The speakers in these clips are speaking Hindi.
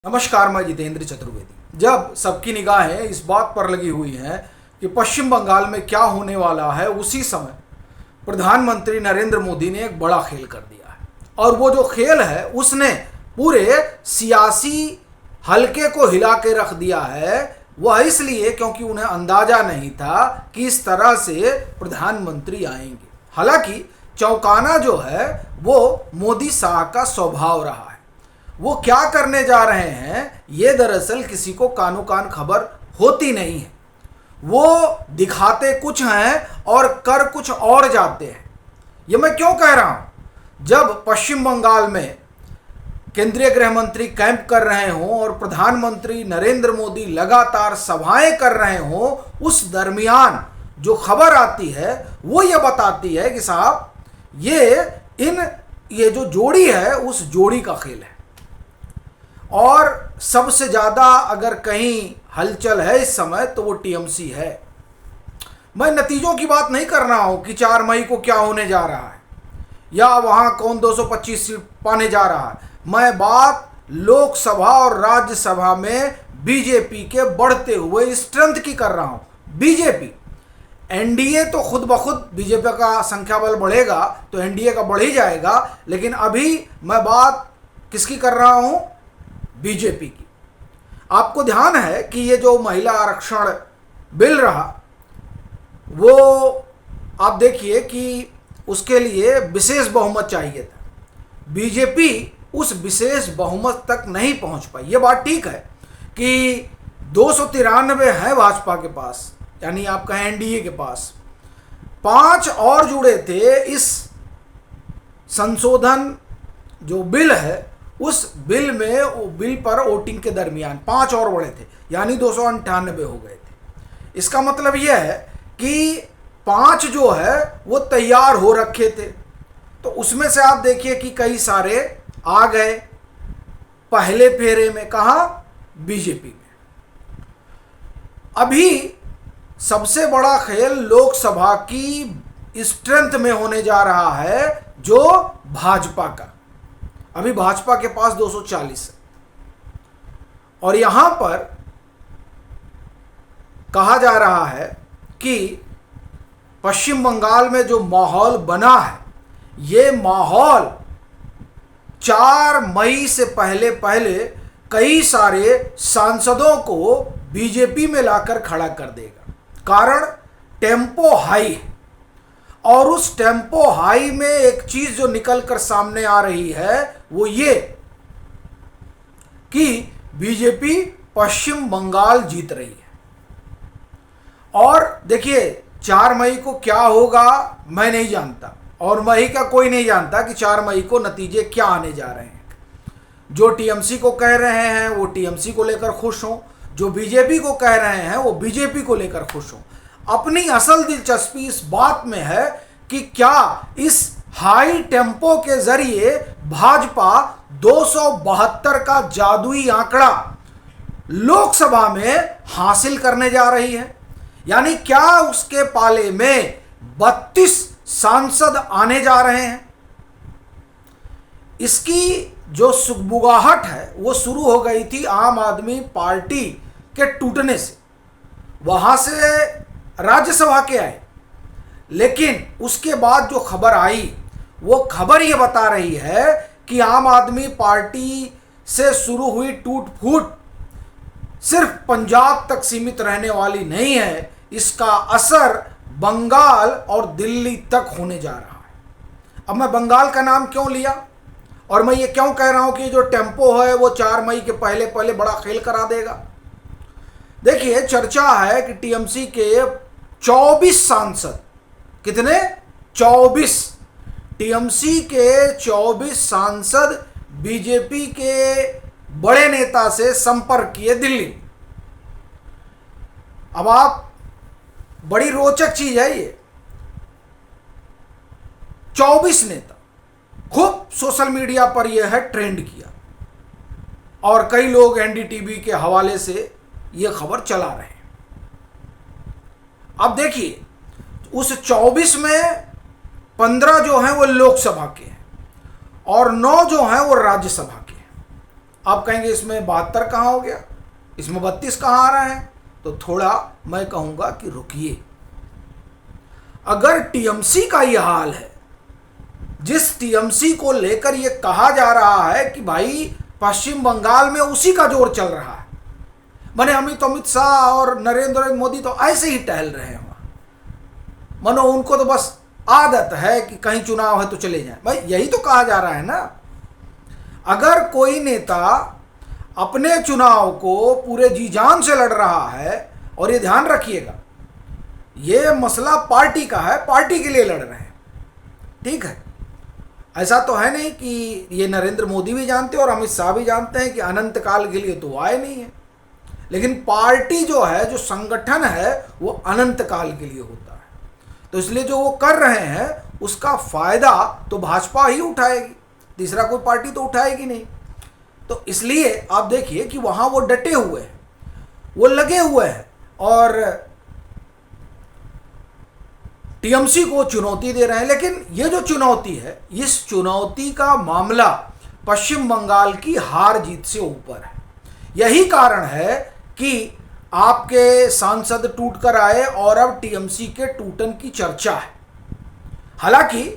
नमस्कार, मैं जितेंद्र चतुर्वेदी। जब सबकी निगाहें इस बात पर लगी हुई हैं कि पश्चिम बंगाल में क्या होने वाला है, उसी समय प्रधानमंत्री नरेंद्र मोदी ने एक बड़ा खेल कर दिया है। और वो जो खेल है उसने पूरे सियासी हलके को हिला के रख दिया है। वह इसलिए क्योंकि उन्हें अंदाजा नहीं था कि इस तरह से प्रधानमंत्री आएंगे। हालांकि चौंकाना जो है वो मोदी शाह का स्वभाव रहा है। वो क्या करने जा रहे हैं ये दरअसल किसी को कानो कान खबर होती नहीं है। वो दिखाते कुछ हैं और कर कुछ और जाते हैं। ये मैं क्यों कह रहा हूं? जब पश्चिम बंगाल में केंद्रीय गृह मंत्री कैंप कर रहे हों और प्रधानमंत्री नरेंद्र मोदी लगातार सभाएं कर रहे हों, उस दरमियान जो खबर आती है वो ये बताती है कि साहब ये जो जोड़ी है उस जोड़ी का खेल है। और सबसे ज़्यादा अगर कहीं हलचल है इस समय तो वो टीएमसी है। मैं नतीजों की बात नहीं कर रहा हूँ कि 4 मई को क्या होने जा रहा है या वहाँ कौन 225 सीट पाने जा रहा है। मैं बात लोकसभा और राज्यसभा में बीजेपी के बढ़ते हुए स्ट्रेंथ की कर रहा हूँ। बीजेपी एनडीए तो खुद ब खुद बीजेपी का संख्या बल बढ़ेगा तो एनडीए का बढ़ ही जाएगा, लेकिन अभी मैं बात किसकी कर रहा हूँ? बीजेपी की। आपको ध्यान है कि ये जो महिला आरक्षण बिल रहा वो आप देखिए कि उसके लिए विशेष बहुमत चाहिए था। बीजेपी उस विशेष बहुमत तक नहीं पहुंच पाई। ये बात ठीक है कि 293 है भाजपा के पास, यानी आप कहें एनडीए के पास। 5 और जुड़े थे इस संशोधन जो बिल है उस बिल में, वो बिल पर वोटिंग के दरमियान 5 और बढ़े थे, यानी 298 हो गए थे। इसका मतलब यह है कि 5 जो है वो तैयार हो रखे थे। तो उसमें से आप देखिए कि कई सारे आ गए पहले फेरे में। कहाँ? बीजेपी में। अभी सबसे बड़ा खेल लोकसभा की स्ट्रेंथ में होने जा रहा है, जो भाजपा का। अभी भाजपा के पास 240 है और यहां पर कहा जा रहा है कि पश्चिम बंगाल में जो माहौल बना है, ये माहौल 4 मई से पहले कई सारे सांसदों को बीजेपी में लाकर खड़ा कर देगा। कारण टेम्पो हाई है। और उस टेम्पो हाई में एक चीज जो निकल कर सामने आ रही है वो ये कि बीजेपी पश्चिम बंगाल जीत रही है। और देखिए 4 मई को क्या होगा मैं नहीं जानता, और मई का कोई नहीं जानता कि 4 मई को नतीजे क्या आने जा रहे हैं। जो टीएमसी को कह रहे हैं वो टीएमसी को लेकर खुश हों, जो बीजेपी को कह रहे हैं वो बीजेपी को लेकर खुश हों। अपनी असल दिलचस्पी इस बात में है कि क्या इस हाई टेम्पो के जरिए भाजपा 272 का जादुई आंकड़ा लोकसभा में हासिल करने जा रही है, यानी क्या उसके पाले में 32 सांसद आने जा रहे हैं। इसकी जो सुगबुगाहट है वो शुरू हो गई थी आम आदमी पार्टी के टूटने से। वहां से राज्यसभा के आए, लेकिन उसके बाद जो खबर आई वो खबर ये बता रही है कि आम आदमी पार्टी से शुरू हुई टूट फूट सिर्फ पंजाब तक सीमित रहने वाली नहीं है। इसका असर बंगाल और दिल्ली तक होने जा रहा है। अब मैं बंगाल का नाम क्यों लिया और मैं ये क्यों कह रहा हूं कि जो टेम्पो है वो 4 मई के पहले बड़ा खेल करा देगा? देखिए, चर्चा है कि टीएमसी के 24 सांसद, कितने? 24। टीएमसी के 24 सांसद बीजेपी के बड़े नेता से संपर्क किए दिल्ली। अब आप, बड़ी रोचक चीज है ये, 24 नेता खूब सोशल मीडिया पर यह है ट्रेंड किया और कई लोग एनडीटीवी के हवाले से यह खबर चला रहे हैं। अब देखिए, उस 24 में 15 जो हैं वो लोकसभा के हैं और 9 जो हैं वो राज्यसभा के हैं। आप कहेंगे इसमें 72 कहाँ हो गया, इसमें 32 कहाँ आ रहे हैं? तो थोड़ा मैं कहूँगा कि रुकिए। अगर टीएमसी का ये हाल है, जिस टीएमसी को लेकर ये कहा जा रहा है कि भाई पश्चिम बंगाल में उसी का जोर चल रहा है, माने अमित शाह और नरेंद्र मोदी तो ऐसे ही टहल रहे हैं वहां, मानो उनको तो बस आदत है कि कहीं चुनाव है तो चले जाएं। भाई यही तो कहा जा रहा है ना। अगर कोई नेता अपने चुनाव को पूरे जी जान से लड़ रहा है, और ये ध्यान रखिएगा ये मसला पार्टी का है, पार्टी के लिए लड़ रहे हैं, ठीक है। ऐसा तो है नहीं कि ये नरेंद्र मोदी भी जानते हैं और अमित शाह भी जानते हैं कि अनंत काल के लिए तो आए नहीं है, लेकिन पार्टी जो है, जो संगठन है, वो अनंत काल के लिए होता है। तो इसलिए जो वो कर रहे हैं उसका फायदा तो भाजपा ही उठाएगी, तीसरा कोई पार्टी तो उठाएगी नहीं। तो इसलिए आप देखिए कि वहां वो डटे हुए हैं, वो लगे हुए हैं और टीएमसी को चुनौती दे रहे हैं। लेकिन ये जो चुनौती है, इस चुनौती का मामला पश्चिम बंगाल की हार जीत से ऊपर है। यही कारण है कि आपके सांसद टूट कर आए और अब टीएमसी के टूटन की चर्चा है। हालांकि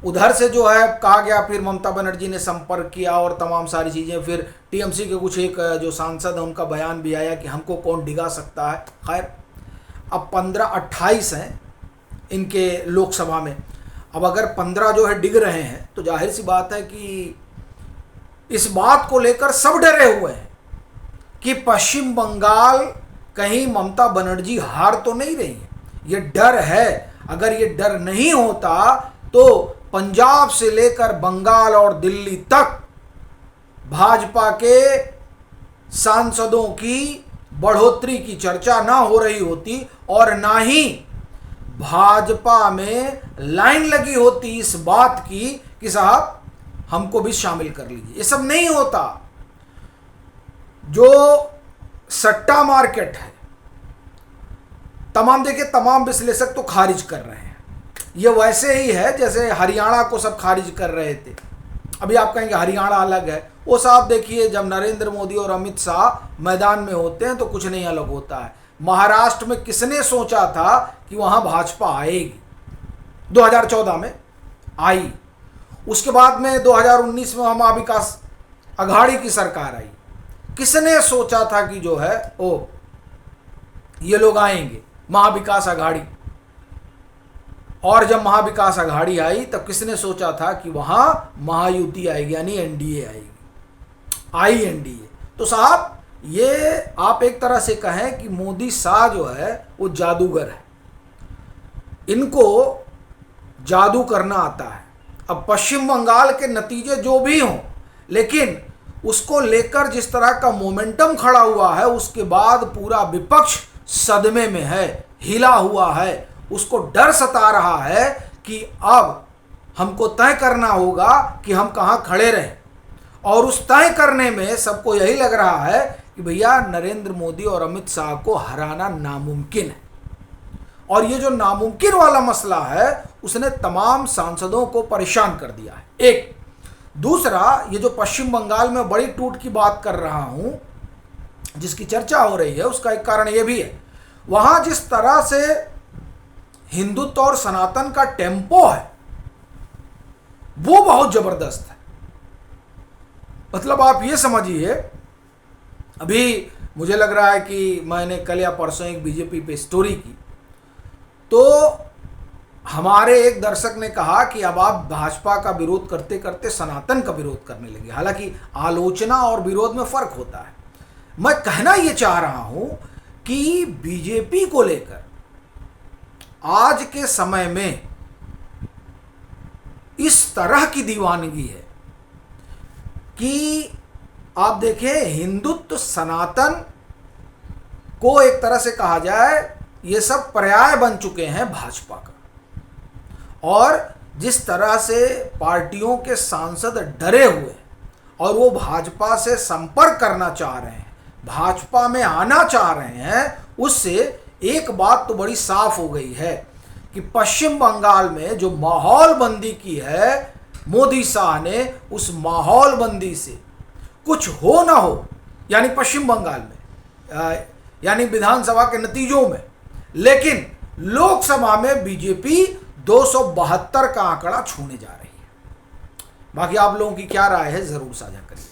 उधर से जो है कहा गया, फिर ममता बनर्जी ने संपर्क किया और तमाम सारी चीज़ें, फिर टीएमसी के कुछ एक जो सांसद हैं उनका बयान भी आया कि हमको कौन डिगा सकता है। खैर अब 15-28 हैं इनके लोकसभा में, अब अगर 15 जो है डिग रहे हैं तो जाहिर सी बात है कि इस बात को लेकर सब डरे हुए हैं कि पश्चिम बंगाल कहीं ममता बनर्जी हार तो नहीं रही है। ये डर है। अगर ये डर नहीं होता तो पंजाब से लेकर बंगाल और दिल्ली तक भाजपा के सांसदों की बढ़ोतरी की चर्चा ना हो रही होती और ना ही भाजपा में लाइन लगी होती इस बात की कि साहब हमको भी शामिल कर लीजिए। ये सब नहीं होता। जो सट्टा मार्केट है, तमाम देखिए तमाम विश्लेषक तो खारिज कर रहे हैं। ये वैसे ही है जैसे हरियाणा को सब खारिज कर रहे थे। अभी आप कहेंगे हरियाणा अलग है, वो साहब देखिए जब नरेंद्र मोदी और अमित शाह मैदान में होते हैं तो कुछ नहीं अलग होता है। महाराष्ट्र में किसने सोचा था कि वहां भाजपा आएगी? 2014 में आई, उसके बाद में 2019 में महाविकास अघाड़ी की सरकार आई। किसने सोचा था कि जो है ओ ये लोग आएंगे, महाविकास अघाड़ी? और जब महाविकास अघाड़ी आई तब किसने सोचा था कि वहां महायुति आएगी, यानी एनडीए आएगी? आई एनडीए। तो साहब ये आप एक तरह से कहें कि मोदी शाह जो है वो जादूगर है, इनको जादू करना आता है। अब पश्चिम बंगाल के नतीजे जो भी हों, लेकिन उसको लेकर जिस तरह का मोमेंटम खड़ा हुआ है, उसके बाद पूरा विपक्ष सदमे में है, हिला हुआ है। उसको डर सता रहा है कि अब हमको तय करना होगा कि हम कहाँ खड़े रहें, और उस तय करने में सबको यही लग रहा है कि भैया नरेंद्र मोदी और अमित शाह को हराना नामुमकिन है। और ये जो नामुमकिन वाला मसला है उसने तमाम सांसदों को परेशान कर दिया है। एक दूसरा, ये जो पश्चिम बंगाल में बड़ी टूट की बात कर रहा हूं, जिसकी चर्चा हो रही है, उसका एक कारण ये भी है, वहां जिस तरह से हिंदुत्व और सनातन का टेम्पो है वो बहुत जबरदस्त है। मतलब आप ये समझिए, अभी मुझे लग रहा है कि मैंने कल या परसों एक बीजेपी पे स्टोरी की, तो हमारे एक दर्शक ने कहा कि अब आप भाजपा का विरोध करते करते सनातन का विरोध करने लगे। हालांकि आलोचना और विरोध में फर्क होता है। मैं कहना ये चाह रहा हूं कि बीजेपी को लेकर आज के समय में इस तरह की दीवानगी है कि आप देखें, हिंदुत्व सनातन को एक तरह से कहा जाए ये सब पर्याय बन चुके हैं भाजपा का। और जिस तरह से पार्टियों के सांसद डरे हुए और वो भाजपा से संपर्क करना चाह रहे हैं, भाजपा में आना चाह रहे हैं, उससे एक बात तो बड़ी साफ हो गई है कि पश्चिम बंगाल में जो माहौल बंदी की है मोदी शाह ने, उस माहौल बंदी से कुछ हो ना हो, यानी पश्चिम बंगाल में, यानी विधानसभा के नतीजों में, लेकिन लोकसभा में बीजेपी 272 का आंकड़ा छूने जा रही है। बाकी आप लोगों की क्या राय है, जरूर साझा करिए।